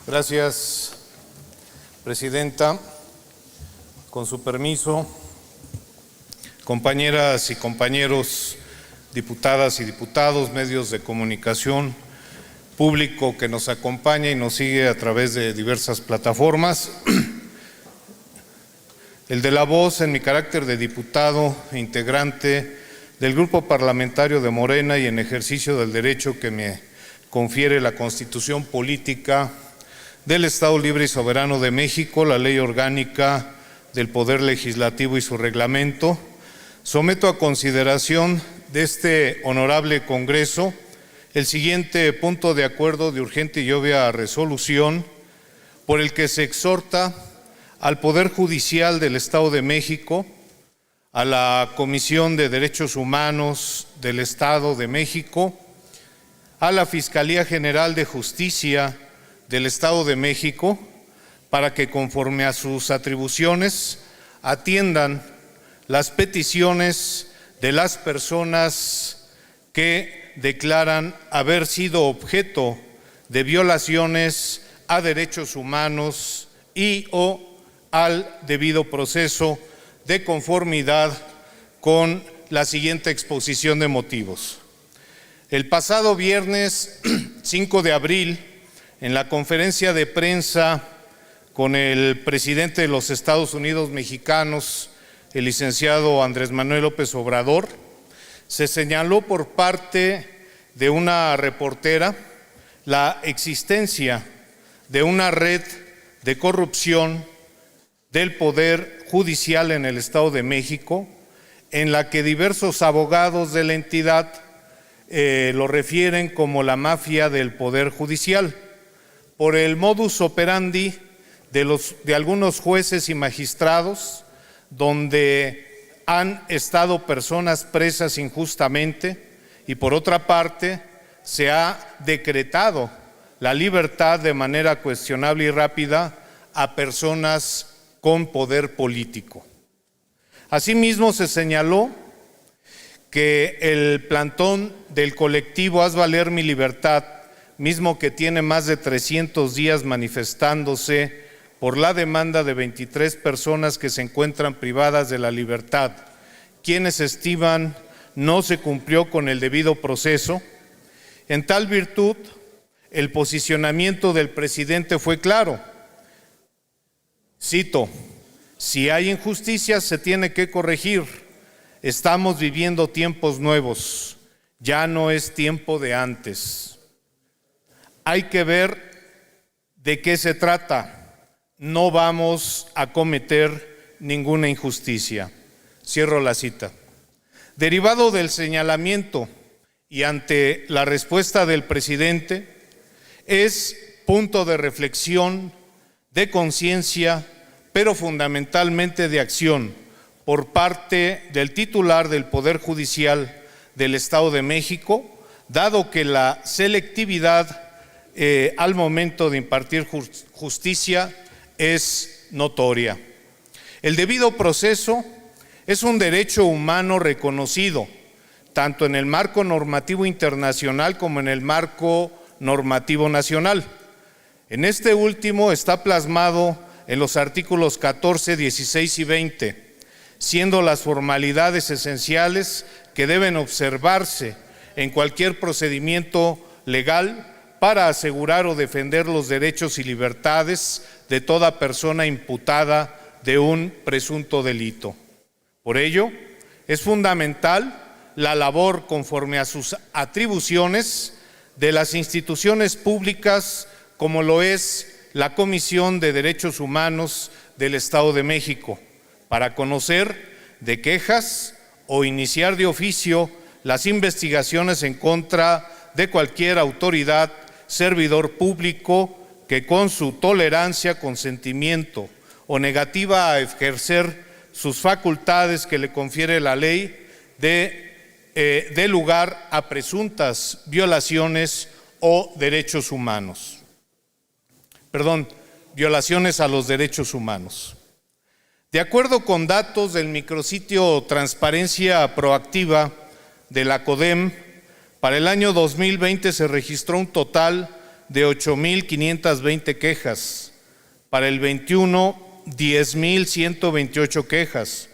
Gracias, Presidenta. Con su permiso, compañeras y compañeros, diputadas y diputados, medios de comunicación, público que nos acompaña y nos sigue a través de diversas plataformas. El de la voz en mi carácter de diputado e integrante del Grupo Parlamentario de Morena y en ejercicio del derecho que me confiere la Constitución Política del Estado Libre y Soberano de México, la Ley Orgánica del Poder Legislativo y su reglamento, someto a consideración de este honorable Congreso el siguiente punto de acuerdo de urgente y obvia resolución por el que se exhorta al Poder Judicial del Estado de México, a la Comisión de Derechos Humanos del Estado de México, a la Fiscalía General de Justicia del Estado de México, para que conforme a sus atribuciones atiendan las peticiones de las personas que declaran haber sido objeto de violaciones a derechos humanos y o al debido proceso de conformidad con la siguiente exposición de motivos. El pasado viernes 5 de abril, en la conferencia de prensa con el presidente de los Estados Unidos mexicanos, el licenciado Andrés Manuel López Obrador, se señaló por parte de una reportera la existencia de una red de corrupción del Poder Judicial en el Estado de México, en la que diversos abogados de la entidad lo refieren como la mafia del Poder Judicial, por el modus operandi de algunos jueces y magistrados, donde han estado personas presas injustamente, y por otra parte se ha decretado la libertad de manera cuestionable y rápida a personas con poder político. Asimismo, se señaló que el plantón del colectivo Haz Valer Mi Libertad, mismo que tiene más de 300 días manifestándose por la demanda de 23 personas que se encuentran privadas de la libertad, quienes estiman no se cumplió con el debido proceso. En tal virtud, el posicionamiento del presidente fue claro. Cito: si hay injusticia se tiene que corregir. Estamos viviendo tiempos nuevos, ya no es tiempo de antes. Hay que ver de qué se trata. No vamos a cometer ninguna injusticia. Cierro la cita. Derivado del señalamiento y ante la respuesta del presidente, es punto de reflexión, de conciencia, pero fundamentalmente de acción por parte del titular del Poder Judicial del Estado de México, dado que la selectividad al momento de impartir justicia es notoria. El debido proceso es un derecho humano reconocido, tanto en el marco normativo internacional como en el marco normativo nacional. En este último está plasmado en los artículos 14, 16 y 20, siendo las formalidades esenciales que deben observarse en cualquier procedimiento legal para asegurar o defender los derechos y libertades de toda persona imputada de un presunto delito. Por ello, es fundamental la labor conforme a sus atribuciones de las instituciones públicas, como lo es la Comisión de Derechos Humanos del Estado de México, para conocer de quejas o iniciar de oficio las investigaciones en contra de cualquier autoridad, servidor público que con su tolerancia, consentimiento o negativa a ejercer sus facultades que le confiere la ley dé lugar a presuntas violaciones o derechos humanos. Violaciones a los derechos humanos. De acuerdo con datos del micrositio Transparencia Proactiva de la CODEM, para el año 2020 se registró un total de 8,520 quejas. Para el 21, 10,128 quejas.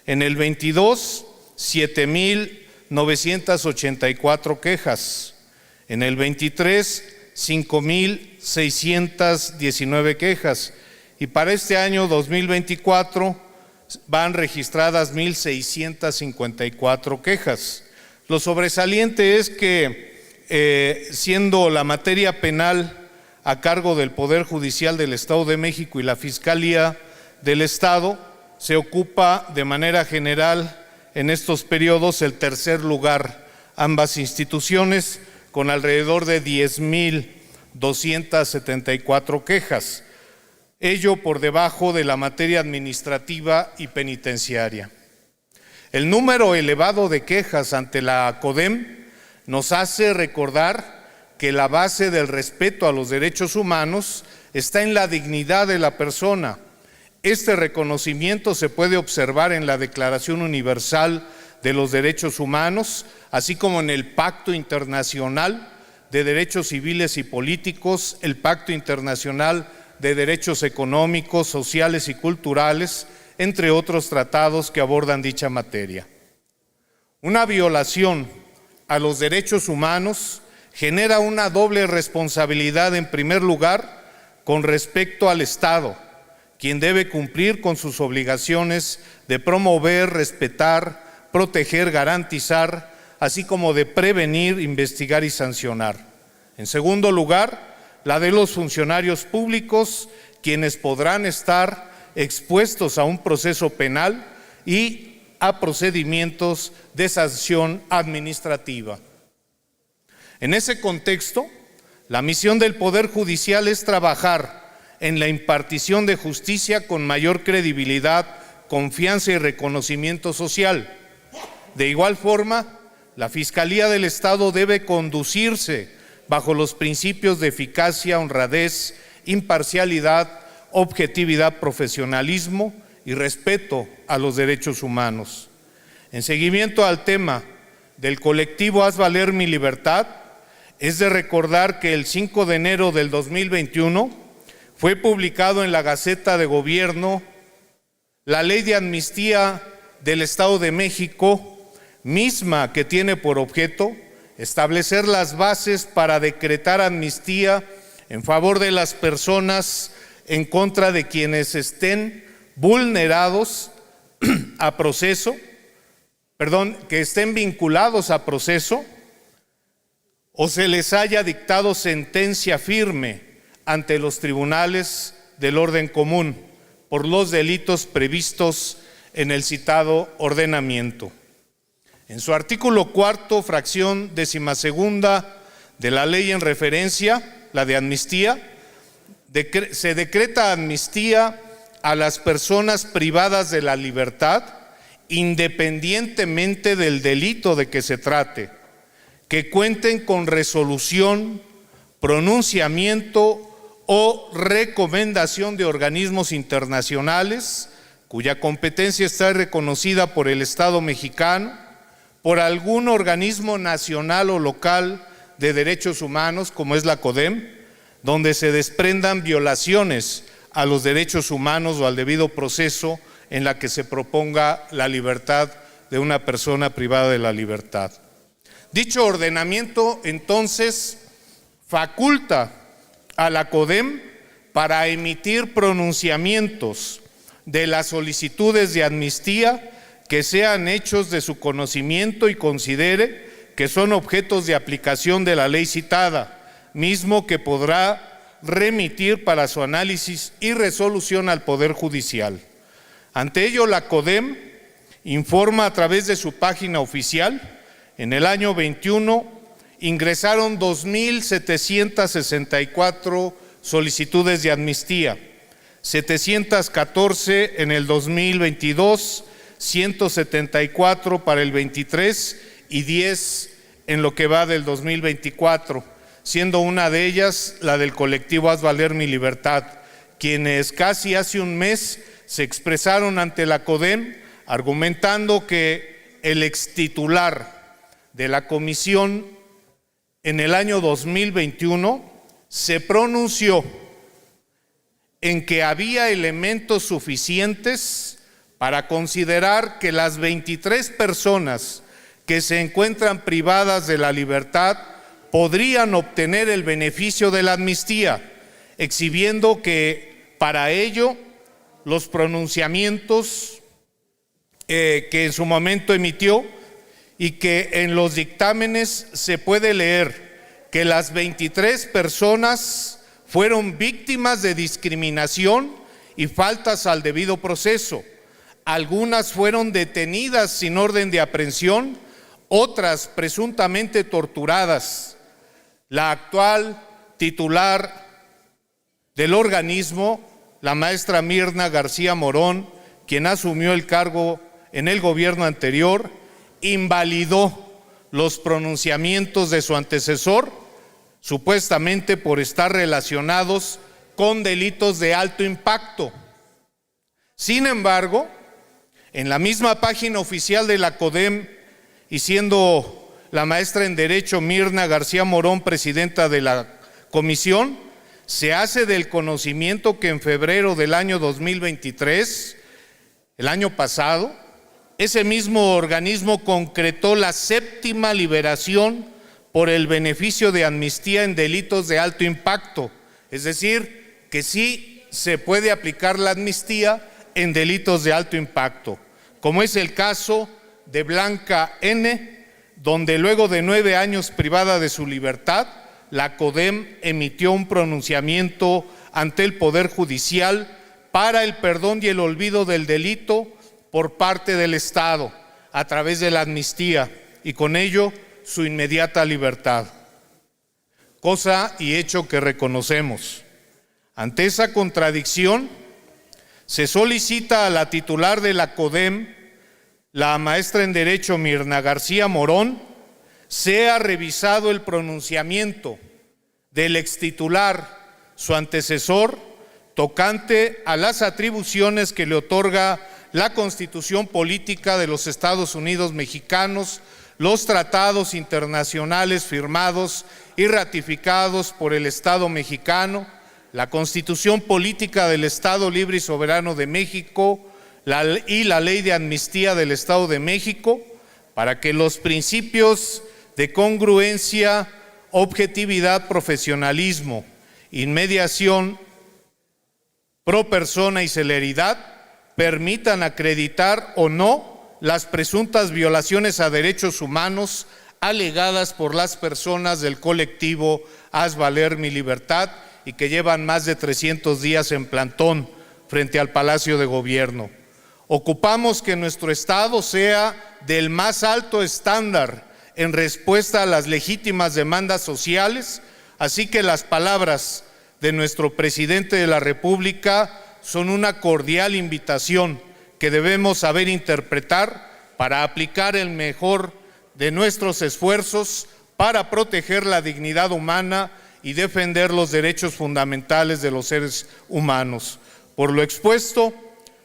En el 22, 7,984 quejas. En el 23, 5,619 quejas. Y para este año 2024 van registradas 1,654 quejas. Lo sobresaliente es que, siendo la materia penal a cargo del Poder Judicial del Estado de México y la Fiscalía del Estado, se ocupa de manera general en estos periodos el tercer lugar, ambas instituciones, con alrededor de 10,274 quejas, ello por debajo de la materia administrativa y penitenciaria. El número elevado de quejas ante la CODEM nos hace recordar que la base del respeto a los derechos humanos está en la dignidad de la persona. Este reconocimiento se puede observar en la Declaración Universal de los Derechos Humanos, así como en el Pacto Internacional de Derechos Civiles y Políticos, el Pacto Internacional de Derechos Económicos, Sociales y Culturales, entre otros tratados que abordan dicha materia. Una violación a los derechos humanos genera una doble responsabilidad, en primer lugar, con respecto al Estado, quien debe cumplir con sus obligaciones de promover, respetar, proteger, garantizar, así como de prevenir, investigar y sancionar. En segundo lugar, la de los funcionarios públicos, quienes podrán estar expuestos a un proceso penal y a procedimientos de sanción administrativa. En ese contexto, la misión del Poder Judicial es trabajar en la impartición de justicia con mayor credibilidad, confianza y reconocimiento social. De igual forma, la Fiscalía del Estado debe conducirse bajo los principios de eficacia, honradez, imparcialidad, objetividad, profesionalismo y respeto a los derechos humanos. En seguimiento al tema del colectivo Haz Valer Mi Libertad, es de recordar que el 5 de enero del 2021 fue publicado en la Gaceta de Gobierno la Ley de Amnistía del Estado de México, misma que tiene por objeto establecer las bases para decretar amnistía en favor de las personas en contra de quienes estén vulnerados a proceso, que estén vinculados a proceso o se les haya dictado sentencia firme ante los tribunales del orden común por los delitos previstos en el citado ordenamiento. En su artículo 4, fracción 12ª de la ley en referencia, la de amnistía, se decreta amnistía a las personas privadas de la libertad, independientemente del delito de que se trate, que cuenten con resolución, pronunciamiento o recomendación de organismos internacionales cuya competencia está reconocida por el Estado mexicano, por algún organismo nacional o local de derechos humanos, como es la CODEM, donde se desprendan violaciones a los derechos humanos o al debido proceso en la que se proponga la libertad de una persona privada de la libertad. Dicho ordenamiento, entonces, faculta a la CODEM para emitir pronunciamientos de las solicitudes de amnistía que sean hechos de su conocimiento y considere que son objetos de aplicación de la ley citada, mismo que podrá remitir para su análisis y resolución al Poder Judicial. Ante ello, la CODEM informa a través de su página oficial: en el año 21 ingresaron 2,764 solicitudes de amnistía, 714 en el 2022, 174 para el 23 y 10 en lo que va del 2024, siendo una de ellas la del colectivo Haz Valer Mi Libertad, quienes casi hace un mes se expresaron ante la CODEM argumentando que el extitular de la comisión en el año 2021 se pronunció en que había elementos suficientes para considerar que las 23 personas que se encuentran privadas de la libertad podrían obtener el beneficio de la amnistía, exhibiendo que para ello los pronunciamientos que en su momento emitió y que en los dictámenes se puede leer que las 23 personas fueron víctimas de discriminación y faltas al debido proceso. Algunas fueron detenidas sin orden de aprehensión, otras presuntamente torturadas. La actual titular del organismo, la maestra Mirna García Morón, quien asumió el cargo en el gobierno anterior, invalidó los pronunciamientos de su antecesor, supuestamente por estar relacionados con delitos de alto impacto. Sin embargo, en la misma página oficial de la CODEM, y siendo la maestra en Derecho Mirna García Morón presidenta de la comisión, se hace del conocimiento que en febrero del año 2023, el año pasado, ese mismo organismo concretó la 7ª liberación por el beneficio de amnistía en delitos de alto impacto, es decir, que sí se puede aplicar la amnistía en delitos de alto impacto, como es el caso de Blanca N., donde luego de 9 años privada de su libertad, la CODEM emitió un pronunciamiento ante el Poder Judicial para el perdón y el olvido del delito por parte del Estado, a través de la amnistía, y con ello su inmediata libertad. Cosa y hecho que reconocemos. Ante esa contradicción, se solicita a la titular de la CODEM, la maestra en Derecho Mirna García Morón, sea revisado el pronunciamiento del extitular, su antecesor, tocante a las atribuciones que le otorga la Constitución Política de los Estados Unidos Mexicanos, los tratados internacionales firmados y ratificados por el Estado mexicano, la Constitución Política del Estado Libre y Soberano de México y la Ley de Amnistía del Estado de México, para que los principios de congruencia, objetividad, profesionalismo, inmediación, pro persona y celeridad permitan acreditar o no las presuntas violaciones a derechos humanos alegadas por las personas del colectivo Haz Valer Mi Libertad y que llevan más de 300 días en plantón frente al Palacio de Gobierno. Ocupamos que nuestro Estado sea del más alto estándar en respuesta a las legítimas demandas sociales, así que las palabras de nuestro presidente de la República son una cordial invitación que debemos saber interpretar para aplicar el mejor de nuestros esfuerzos para proteger la dignidad humana y defender los derechos fundamentales de los seres humanos. Por lo expuesto,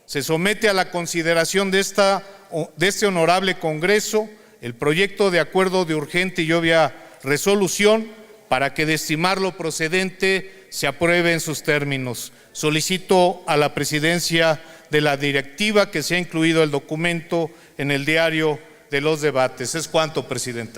se somete a la consideración de este honorable Congreso el proyecto de acuerdo de urgente y obvia resolución para que, de estimarlo procedente, se apruebe en sus términos. Solicito a la presidencia de la directiva que sea incluido el documento en el diario de los debates. Es cuanto, presidenta.